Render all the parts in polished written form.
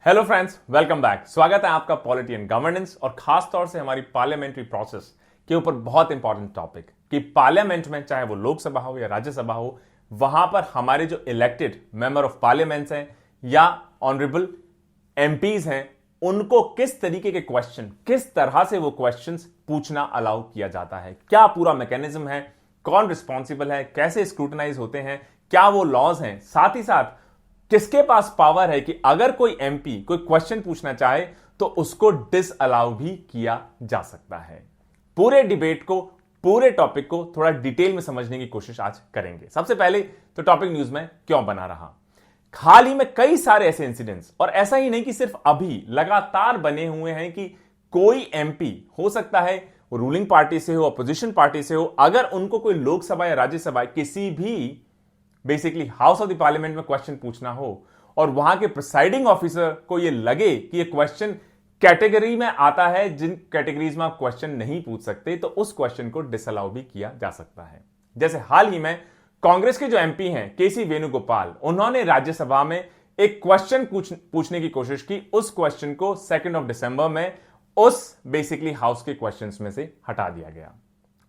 Hello friends, welcome back. स्वागत है आपका पॉलिटी एंड गवर्नेंस और खास तौर से हमारी पार्लियामेंट्री प्रोसेस के ऊपर बहुत इंपॉर्टेंट टॉपिक कि पार्लियामेंट में चाहे वो लोकसभा हो या राज्यसभा हो, वहां पर हमारे जो इलेक्टेड मेंबर ऑफ पार्लियामेंट्स हैं या ऑनरेबल एमपीज हैं, उनको किस तरीके के क्वेश्चन, किस तरह से वो क्वेश्चंस पूछना अलाउ किया जाता है, क्या पूरा मैकेनिज्म है, कौन रिस्पॉन्सिबल है, कैसे स्क्रूटनाइज होते हैं, क्या वो लॉज हैं, साथ ही साथ किसके पास पावर है कि अगर कोई एमपी कोई क्वेश्चन पूछना चाहे तो उसको डिसअलाउ भी किया जा सकता है। पूरे डिबेट को, पूरे टॉपिक को थोड़ा डिटेल में समझने की कोशिश आज करेंगे। सबसे पहले तो टॉपिक न्यूज में क्यों बना रहा। हाल ही में कई सारे ऐसे इंसिडेंट्स, और ऐसा ही नहीं कि सिर्फ अभी, लगातार बने हुए हैं कि कोई एमपी हो सकता है वो रूलिंग पार्टी से हो, अपोजिशन पार्टी से हो, अगर उनको कोई लोकसभा या राज्यसभा किसी भी basically house of the parliament में क्वेश्चन पूछना हो और वहां के प्रिसाइडिंग ऑफिसर को यह लगे कि यह क्वेश्चन कैटेगरी में आता है जिन कैटेगरीज में आप क्वेश्चन नहीं पूछ सकते, तो उस क्वेश्चन को डिसअलाउ भी किया जा सकता है। जैसे हाल ही में कांग्रेस के जो एमपी हैं केसी वेणुगोपाल, उन्होंने राज्यसभा में एक क्वेश्चन पूछने की कोशिश की। उस क्वेश्चन को 2 दिसंबर में उस बेसिकली हाउस के क्वेश्चंस में से हटा दिया गया।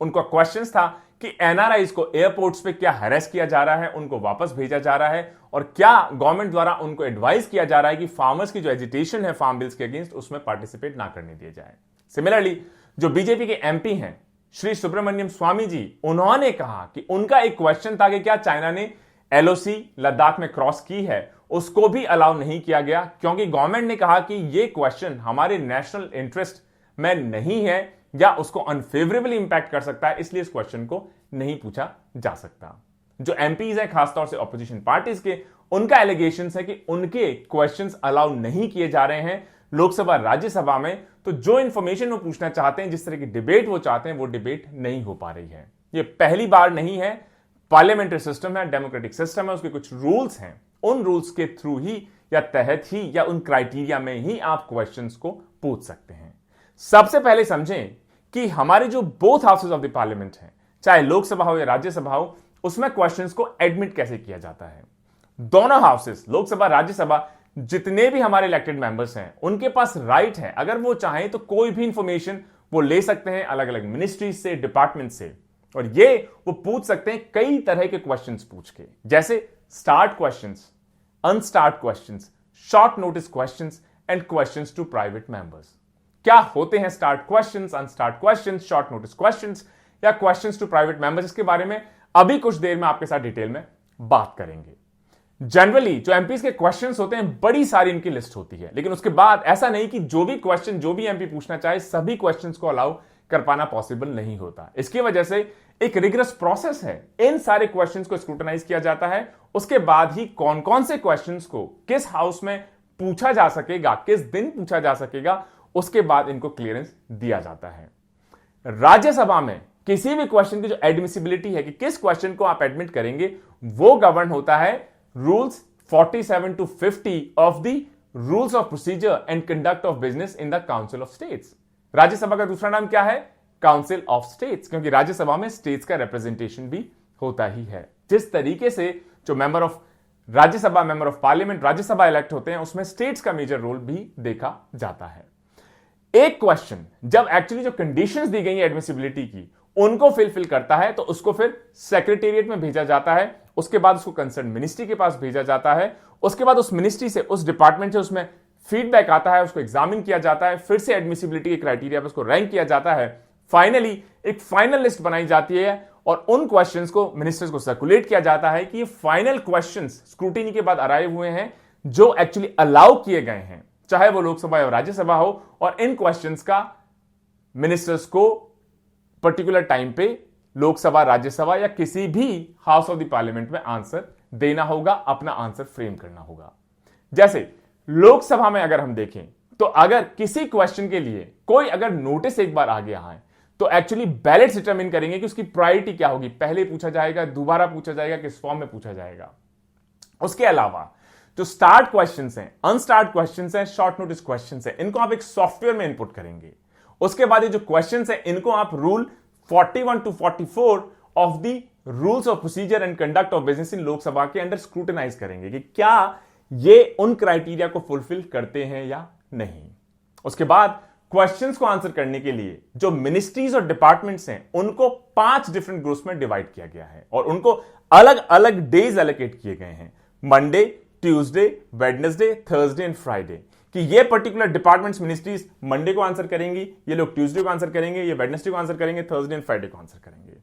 उनका क्वेश्चन था कि एनआरआईज को एयरपोर्ट्स पे क्या हैरेस किया जा रहा है, उनको वापस भेजा जा रहा है, और क्या गवर्नमेंट द्वारा उनको एडवाइस किया जा रहा है कि फार्मर्स की जो एजिटेशन है फार्म बिल्स के अगेंस्ट, उसमें पार्टिसिपेट ना करने दिए जाए। सिमिलरली जो बीजेपी के एमपी हैं श्री सुब्रमण्यम स्वामी जी, उन्होंने कहा कि उनका एक क्वेश्चन था कि क्या चाइना ने एलओसी लद्दाख में क्रॉस की है, उसको भी अलाउ नहीं किया गया, क्योंकि गवर्नमेंट ने कहा कि यह क्वेश्चन हमारे नेशनल इंटरेस्ट में नहीं है या उसको अनफेवरेबली इंपैक्ट कर सकता है, इसलिए इस क्वेश्चन को नहीं पूछा जा सकता। जो एमपीज हैं खासतौर से ऑपोजिशन पार्टीज के, उनका एलिगेशन है कि उनके क्वेश्चंस अलाउ नहीं किए जा रहे हैं लोकसभा राज्यसभा में, तो जो इंफॉर्मेशन वो पूछना चाहते हैं, जिस तरह की डिबेट वो चाहते हैं, वो डिबेट नहीं हो पा रही है। ये पहली बार नहीं है। पार्लियामेंट्री सिस्टम है, डेमोक्रेटिक सिस्टम है, उसके कुछ रूल्स हैं, उन रूल्स के थ्रू ही या तहत ही या उन क्राइटेरिया में ही आप क्वेश्चंस को पूछ सकते हैं। सबसे पहले समझें कि हमारे जो both houses of the parliament हैं, चाहे लोकसभा हो या राज्यसभा हो, उसमें क्वेश्चंस को एडमिट कैसे किया जाता है। दोनों हाउसेज, लोकसभा राज्यसभा, जितने भी हमारे इलेक्टेड मेंबर्स हैं, उनके पास राइट है, अगर वो चाहें तो कोई भी इंफॉर्मेशन वो ले सकते हैं अलग अलग मिनिस्ट्रीज से, डिपार्टमेंट से, और ये वो पूछ सकते हैं कई तरह के क्वेश्चंस पूछ के, जैसे starred questions, unstarred questions, short notice questions and questions to private members. क्या होते हैं starred questions, unstarred questions, short notice questions या क्वेश्चंस टू प्राइवेट मेंबर्स, इसके बारे में अभी कुछ देर में आपके साथ डिटेल में बात करेंगे। जनरली जो एमपीज के क्वेश्चंस होते हैं, बड़ी सारी इनकी लिस्ट होती है, लेकिन उसके बाद ऐसा नहीं कि जो भी क्वेश्चन जो भी एमपी पूछना चाहे सभी क्वेश्चंस को अलाउ कर पाना पॉसिबल नहीं होता। इसकी वजह से एक रिगरस प्रोसेस है, इन सारे क्वेश्चंस को स्क्रूटनाइज किया जाता है, उसके बाद ही कौन कौन से क्वेश्चंस को किस हाउस में पूछा जा सकेगा, किस दिन पूछा जा सकेगा, उसके बाद इनको क्लियरेंस दिया जाता है। राज्यसभा में किसी भी क्वेश्चन की जो एडमिसिबिलिटी है कि किस क्वेश्चन को आप एडमिट करेंगे, वो गवर्न होता है rules 47 to 50 of the rules of procedure and conduct of business in the council of states. Rajya Sabha का दूसरा नाम क्या है? काउंसिल ऑफ स्टेट्स, क्योंकि राज्यसभा में स्टेट्स का रिप्रेजेंटेशन भी होता ही है। जिस तरीके से जो member of Rajya Sabha, member of parliament Rajya Sabha elect होते हैं, उसमें स्टेट्स का मेजर रोल भी देखा जाता है। एक क्वेश्चन जब एक्चुअली जो कंडीशंस दी गई है एडमिसिबिलिटी की, उनको फिल करता है, तो उसको फिर सेक्रेटेरिएट में भेजा जाता है, उसके बाद उसको कंसर्न मिनिस्ट्री के पास भेजा जाता है, उसके बाद उस मिनिस्ट्री से, उस डिपार्टमेंट से उसमें फीडबैक आता है, उसको एग्जामिन किया जाता है, फिर से एडमिसिबिलिटी के क्राइटेरिया पर उसको रैंक किया जाता है। फाइनली एक फाइनल लिस्ट बनाई जाती है और उन क्वेश्चंस को मिनिस्टर्स को सर्कुलेट किया जाता है कि ये फाइनल क्वेश्चंस स्क्रूटिनी के बाद अराइव हुए हैं, जो एक्चुअली अलाउ किए गए हैं, चाहे वो लोकसभा या राज्यसभा हो, और इन क्वेश्चंस का मिनिस्टर्स को पर्टिकुलर टाइम पे लोकसभा, राज्यसभा या किसी भी हाउस ऑफ द पार्लियामेंट में आंसर देना होगा, अपना आंसर फ्रेम करना होगा। जैसे लोकसभा में अगर हम देखें तो अगर किसी क्वेश्चन के लिए कोई अगर नोटिस एक बार आ गया है, तो एक्चुअली बैलेट डिटरमिन करेंगे कि उसकी प्रायोरिटी क्या होगी, पहले पूछा जाएगा, दोबारा पूछा जाएगा, किस फॉर्म में पूछा जाएगा। उसके अलावा जो स्टार्ट क्वेश्चंस हैं, अनस्टार्ट क्वेश्चंस हैं, शॉर्ट नोटिस क्वेश्चंस हैं, इनको आप एक सॉफ्टवेयर में इनपुट करेंगे। उसके बाद ये जो क्वेश्चंस हैं, इनको आप rule 41 to 44 of the rules of procedure and conduct of business in Lok Sabha के अंडर स्क्रूटनाइज करेंगे कि क्या ये उन क्राइटेरिया को फुलफिल करते हैं या नहीं। उसके बाद क्वेश्चंस को आंसर करने के लिए जो मिनिस्ट्रीज और डिपार्टमेंट्स हैं उनको 5 डिफरेंट ग्रुप्स में डिवाइड किया गया है और उनको अलग अलग डेज एलोकेट किए गए हैं, Monday, Tuesday, Wednesday, Thursday and Friday, कि ये पर्टिकुलर डिपार्टमेंट्स मिनिस्ट्रीज मंडे को आंसर करेंगी, ये लोग ट्यूसडे को आंसर करेंगे, ये वेडनेसडे को आंसर करेंगे, थर्सडे एंड फ्राइडे को आंसर करेंगे।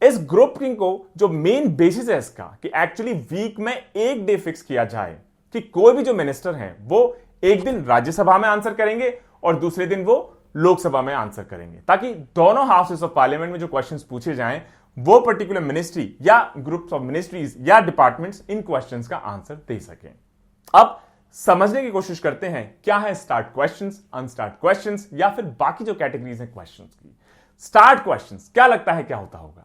इस ग्रुपिंग को जो मेन बेसिस है इसका कि एक्चुअली वीक में एक डे फिक्स किया जाए कि कोई भी जो मिनिस्टर हैं वो एक दिन राज्यसभा में आंसर करेंगे और दूसरे दिन वो लोकसभा में आंसर करेंगे, ताकि दोनों हाउसेस ऑफ पार्लियामेंट में जो क्वेश्चंस पूछे जाएं वो पर्टिकुलर मिनिस्ट्री या ग्रुप्स ऑफ मिनिस्ट्रीज या डिपार्टमेंट्स इन क्वेश्चंस का आंसर दे सकें। अब समझने की कोशिश करते हैं क्या है स्टार्ट क्वेश्चंस, अनस्टार्ट क्वेश्चंस या फिर बाकी जो कैटेगरीज हैं क्वेश्चंस की। स्टार्ट क्वेश्चंस क्या लगता है क्या होता होगा?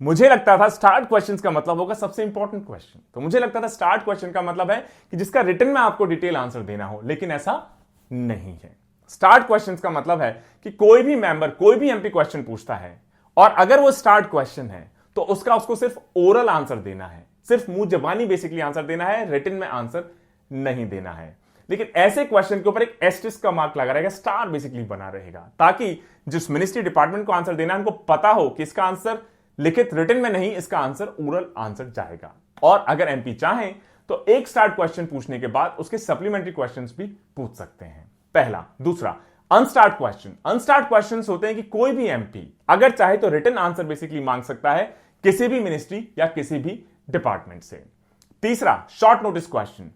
मुझे लगता था स्टार्ट क्वेश्चंस का मतलब होगा सबसे इंपॉर्टेंट क्वेश्चन। तो मुझे लगता था स्टार्ट क्वेश्चन का मतलब है कि जिसका रिटन में आपको डिटेल आंसर देना हो, लेकिन ऐसा नहीं है। स्टार्ट क्वेश्चंस का मतलब है कि कोई भी मेंबर, कोई भी एमपी क्वेश्चन पूछता है और अगर वो स्टार्ट क्वेश्चन है तो उसको सिर्फ ओरल आंसर देना है, सिर्फ मुंह जबानी बेसिकली आंसर देना है, रिटन में आंसर नहीं देना है। लेकिन ऐसे क्वेश्चन के ऊपर एक एस्टेरिस्क का मार्क लगा रहेगा, स्टार बेसिकली बना रहेगा, ताकि जिस मिनिस्ट्री डिपार्टमेंट को आंसर देना है उनको पता हो कि इसका आंसर लिखित रिटन में नहीं, इसका आंसर ओरल आंसर जाएगा। और अगर एमपी चाहें तो एक स्टार्ट क्वेश्चन पूछने के बाद उसके सप्लीमेंट्री क्वेश्चंस भी पूछ सकते हैं, पहला। दूसरा, अनस्टार्ट क्वेश्चन। अनस्टार्ट क्वेश्चंस होते हैं कि कोई भी एमपी अगर चाहे तो रिटन आंसर बेसिकली मांग सकता है किसी भी मिनिस्ट्री या किसी भी डिपार्टमेंट से। तीसरा, short notice question.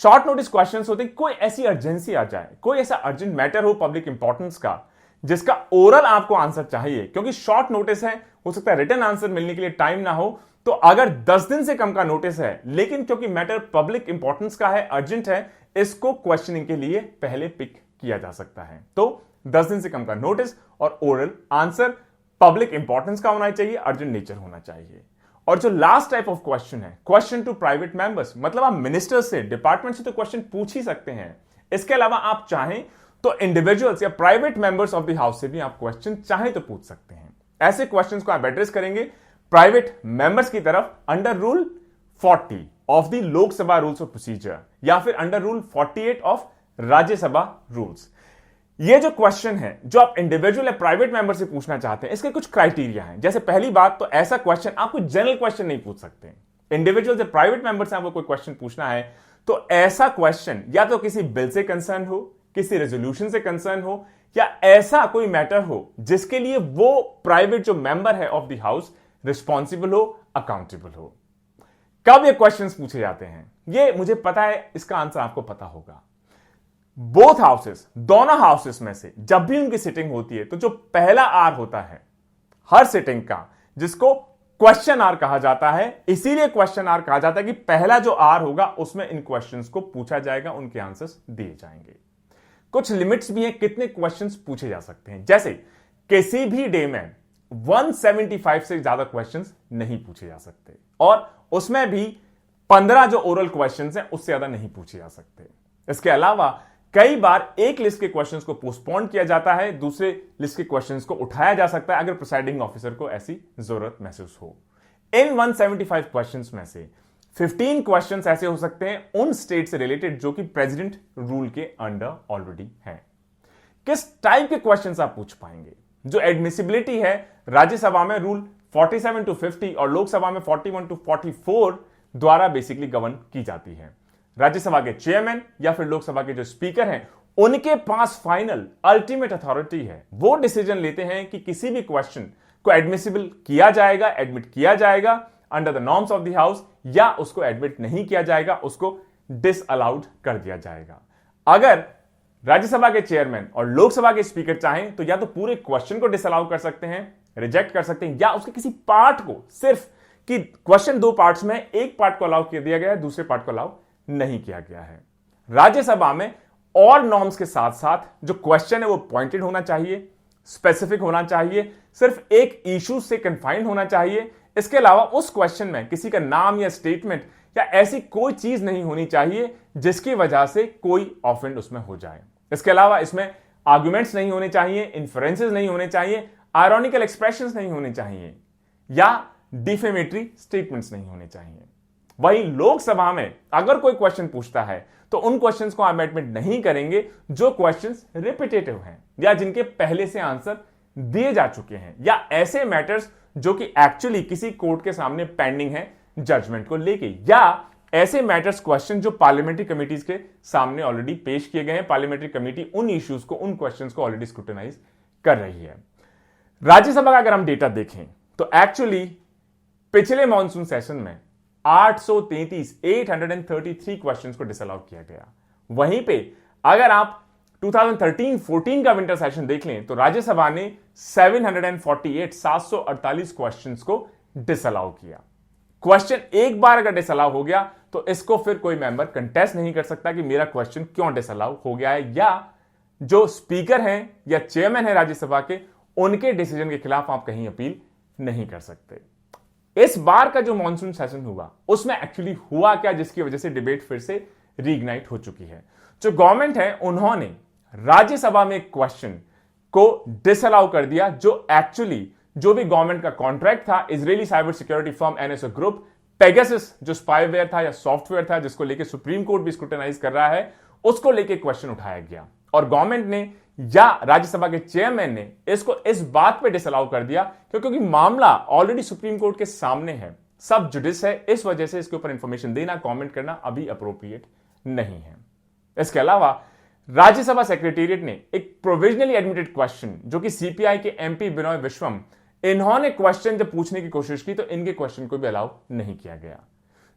Short notice questions होते हैं कोई ऐसी अर्जेंसी आ जाए, कोई ऐसा अर्जेंट मैटर हो पब्लिक इंपॉर्टेंस का, जिसका ओरल आपको आंसर चाहिए, क्योंकि शॉर्ट नोटिस है, हो सकता है रिटन आंसर मिलने के लिए टाइम ना हो। तो अगर 10 दिन से कम का नोटिस है लेकिन क्योंकि मैटर पब्लिक इंपॉर्टेंस का है, अर्जेंट है, इसको क्वेश्चनिंग के लिए पहले पिक किया जा सकता है। तो 10 दिन से कम का नोटिस और ओरल आंसर पब्लिक इंपॉर्टेंस का होना चाहिए, अर्जेंट नेचर होना चाहिए। और जो लास्ट टाइप ऑफ क्वेश्चन है, क्वेश्चन टू प्राइवेट मेंबर्स, मतलब आप मिनिस्टर से, डिपार्टमेंट से तो क्वेश्चन पूछ ही सकते हैं। इसके अलावा आप चाहें तो इंडिविजुअल्स या private members of the house से भी आप क्वेश्चन चाहें तो पूछ सकते हैं। ऐसे क्वेश्चंस को आप एड्रेस करेंगे प्राइवेट मेंबर्स की तरफ under rule 40 of the Lok Sabha rules of procedure या फिर under rule 48 of Rajya Sabha rules. ये जो क्वेश्चन है जो आप इंडिविजुअल या प्राइवेट मेंबर से पूछना चाहते हैं, इसके कुछ क्राइटेरिया हैं। जैसे पहली बात तो ऐसा क्वेश्चन आप कोई जनरल क्वेश्चन नहीं पूछ सकते। इंडिविजुअल या प्राइवेट मेंबर से आपको कोई क्वेश्चन पूछना है तो ऐसा क्वेश्चन या तो किसी बिल से कंसर्न हो, किसी रेजोल्यूशन से कंसर्न हो, या ऐसा कोई मैटर हो जिसके लिए वो प्राइवेट जो मेंबर है ऑफ द हाउस रिस्पॉन्सिबल हो, अकाउंटेबल हो। कब ये क्वेश्चंस पूछे जाते हैं ये मुझे पता है, इसका आंसर आपको पता होगा। बोथ हाउसेस, दोनों हाउसेस में से जब भी उनकी सिटिंग होती है तो जो पहला आर होता है हर सिटिंग का, जिसको क्वेश्चन आर कहा जाता है, इसीलिए क्वेश्चन आर कहा जाता है कि पहला जो आर होगा उसमें इन क्वेश्चंस को पूछा जाएगा, उनके आंसर्स दिए जाएंगे। कुछ लिमिट्स भी हैं कितने क्वेश्चंस पूछे जा सकते हैं, जैसे किसी भी डे में 175 से ज्यादा क्वेश्चंस नहीं पूछे जा सकते और उसमें भी 15 जो ओरल क्वेश्चंस हैं उससे ज्यादा नहीं पूछे जा सकते। इसके अलावा कई बार एक लिस्ट के क्वेश्चंस को पोस्टपोन किया जाता है, दूसरे लिस्ट के क्वेश्चंस को उठाया जा सकता है अगर प्रिसाइडिंग ऑफिसर को ऐसी जरूरत महसूस हो। इन 175 क्वेश्चंस में से 15 क्वेश्चंस ऐसे हो सकते हैं उन स्टेट से रिलेटेड जो कि प्रेसिडेंट रूल के अंडर ऑलरेडी हैं। किस टाइप के क्वेश्चंस आप पूछ पाएंगे? जो एडमिसिबिलिटी है राज्यसभा में रूल 47 to 50 और लोकसभा में 41 to 44 द्वारा बेसिकली गवर्न की जाती है। राज्यसभा के चेयरमैन या फिर लोकसभा के जो स्पीकर हैं उनके पास फाइनल अल्टीमेट अथॉरिटी है, वो डिसीजन लेते हैं कि किसी भी क्वेश्चन को एडमिसिबल किया जाएगा, एडमिट किया जाएगा under the norms of the house, या उसको एडमिट नहीं किया जाएगा, उसको डिसअलाउड कर दिया जाएगा। अगर राज्यसभा के चेयरमैन और लोकसभा के स्पीकर चाहें तो या तो पूरे क्वेश्चन को डिसअलाउ कर सकते हैं, रिजेक्ट कर सकते हैं, या उसके किसी पार्ट को, सिर्फ कि क्वेश्चन 2 पार्ट्स में एक पार्ट को अलाउ कर दिया गया है, दूसरे पार्ट को अलाउ नहीं किया गया है। राज्यसभा में और नॉर्म्स के साथ साथ जो क्वेश्चन है वो पॉइंटेड होना चाहिए, स्पेसिफिक होना चाहिए, सिर्फ एक इशू से कन्फाइंड होना चाहिए। इसके अलावा उस क्वेश्चन में किसी का नाम या स्टेटमेंट या ऐसी कोई चीज नहीं होनी चाहिए जिसकी वजह से कोई ऑफेंड उसमें हो जाए। इसके अलावा इसमें आर्गुमेंट्स नहीं होने चाहिए, इन्फरेंसेस नहीं होने चाहिए, आयरॉनिकल एक्सप्रेशंस नहीं होने चाहिए, या डिफेमेटरी स्टेटमेंट्स नहीं होने चाहिए। वहीं लोकसभा में अगर कोई क्वेश्चन पूछता है तो उन क्वेश्चंस को अमेंडमेंट नहीं करेंगे जो क्वेश्चंस रिपीटेटिव हैं या जिनके पहले से आंसर दिए जा चुके हैं या ऐसे मैटर्स जो कि एक्चुअली किसी कोर्ट के सामने पेंडिंग है जजमेंट को लेके, या ऐसे मैटर्स क्वेश्चन जो पार्लियामेंट्री कमिटीज के सामने ऑलरेडी पेश किए गए हैं। पार्लियामेंट्री कमेटी उन इश्यूज को, उन क्वेश्चंस को ऑलरेडी स्क्रूटिनाइज कर रही है। राज्यसभा का अगर हम डेटा देखें तो एक्चुअली पिछले मॉनसून सेशन में 833 क्वेश्चंस को डिसअलाउ किया गया। वहीं पे अगर आप 2013-14 का विंटर सेशन देख लें तो राज्यसभा ने 748 क्वेश्चंस को डिसअलाउ किया। क्वेश्चन एक बार अगर डिसअलाउ हो गया तो इसको फिर कोई मेंबर कंटेस्ट नहीं कर सकता कि मेरा क्वेश्चन क्यों डिसअलाउ हो गया है, या जो स्पीकर हैं या चेयरमैन है राज्यसभा के, उनके डिसीजन के खिलाफ आप कहीं अपील नहीं कर सकते। इस बार का जो मॉनसून सेशन हुआ उसमें एक्चुअली हुआ क्या जिसकी वजह से डिबेट फिर से रीइग्नाइट हो चुकी है। जो गवर्नमेंट है उन्होंने राज्यसभा में क्वेश्चन को डिसअलाउ कर दिया जो एक्चुअली जो भी गवर्नमेंट का कॉन्ट्रैक्ट था Israeli cyber security firm NSO group, Pegasus जो स्पाईवेयर था या सॉफ्टवेयर था जिसको लेके सुप्रीम कोर्ट भी स्क्रूटिनाइज कर रहा है, उसको लेके क्वेश्चन उठाया गया और गवर्नमेंट ने या राज्यसभा के चेयरमैन ने इसको इस बात पे डिसअलाउ कर दिया क्योंकि मामला ऑलरेडी सुप्रीम कोर्ट के सामने है, सब जुडिस है, इस वजह से इसके ऊपर इंफॉर्मेशन देना, कमेंट करना अभी अप्रोप्रिएट नहीं है। इसके अलावा राज्यसभा सेक्रेटेरिएट ने एक प्रोविजनली एडमिटेड क्वेश्चन जो कि सीपीआई के एमपी बिनोय विश्वम, इन्होंने क्वेश्चन जब पूछने की कोशिश की तो इनके क्वेश्चन को भी अलाउ नहीं किया गया।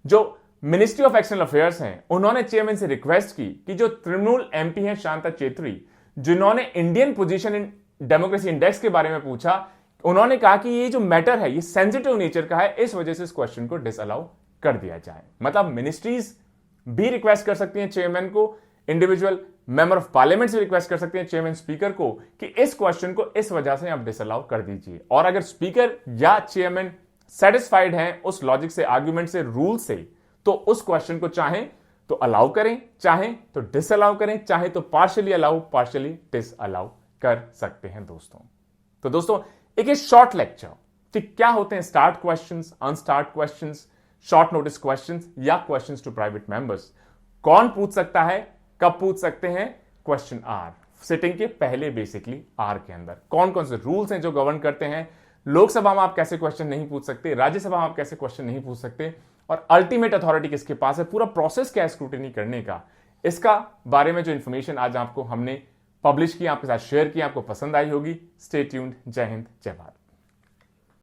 जो मिनिस्ट्री ऑफ एक्सटर्नल अफेयर्स हैं उन्होंने चेयरमैन से रिक्वेस्ट की कि जो तृणमूल एमपी हैं शांता चेत्री, जिन्होंने Indian position in democracy index के बारे में पूछा, उन्होंने कहा कि ये जो मैटर है ये सेंसिटिव नेचर का है, इस वजह से इस क्वेश्चन को डिसअलाउ कर दिया जाए। मतलब मिनिस्ट्रीज भी रिक्वेस्ट कर सकती हैं चेयरमैन को, इंडिविजुअल मेंबर ऑफ पार्लियामेंट से रिक्वेस्ट कर सकते हैं चेयरमैन स्पीकर को कि इस क्वेश्चन को इस वजह से आप डिसअलाउ कर दीजिए, और अगर स्पीकर या चेयरमैन सेटिस्फाइड हैं उस लॉजिक से, आर्ग्यूमेंट से, रूल से, तो उस क्वेश्चन को चाहें तो अलाउ करें, चाहें तो डिसअलाउ करें, चाहे तो पार्शियली अलाउ, पार्शियली डिसअलाउ कर सकते हैं दोस्तों। तो दोस्तों एक शॉर्ट लेक्चर कि क्या होते हैं starred questions, unstarred questions, short notice questions या क्वेश्चंस टू प्राइवेट मेंबर्स, कौन पूछ सकता है, कब पूछ सकते हैं, क्वेश्चन आर सिटिंग के पहले बेसिकली आर के अंदर कौन कौन से रूल्स हैं जो गवर्न करते हैं, लोकसभा में आप कैसे क्वेश्चन नहीं पूछ सकते, राज्यसभा में आप कैसे क्वेश्चन नहीं पूछ सकते, और अल्टीमेट अथॉरिटी किसके पास है, पूरा प्रोसेस क्या है स्क्रूटिनी करने का, इसका बारे में जो इंफॉर्मेशन आज आपको हमने पब्लिश किया, आपके साथ शेयर किया, आपको पसंद आई होगी। Stay tuned. जय हिंद, जय भारत।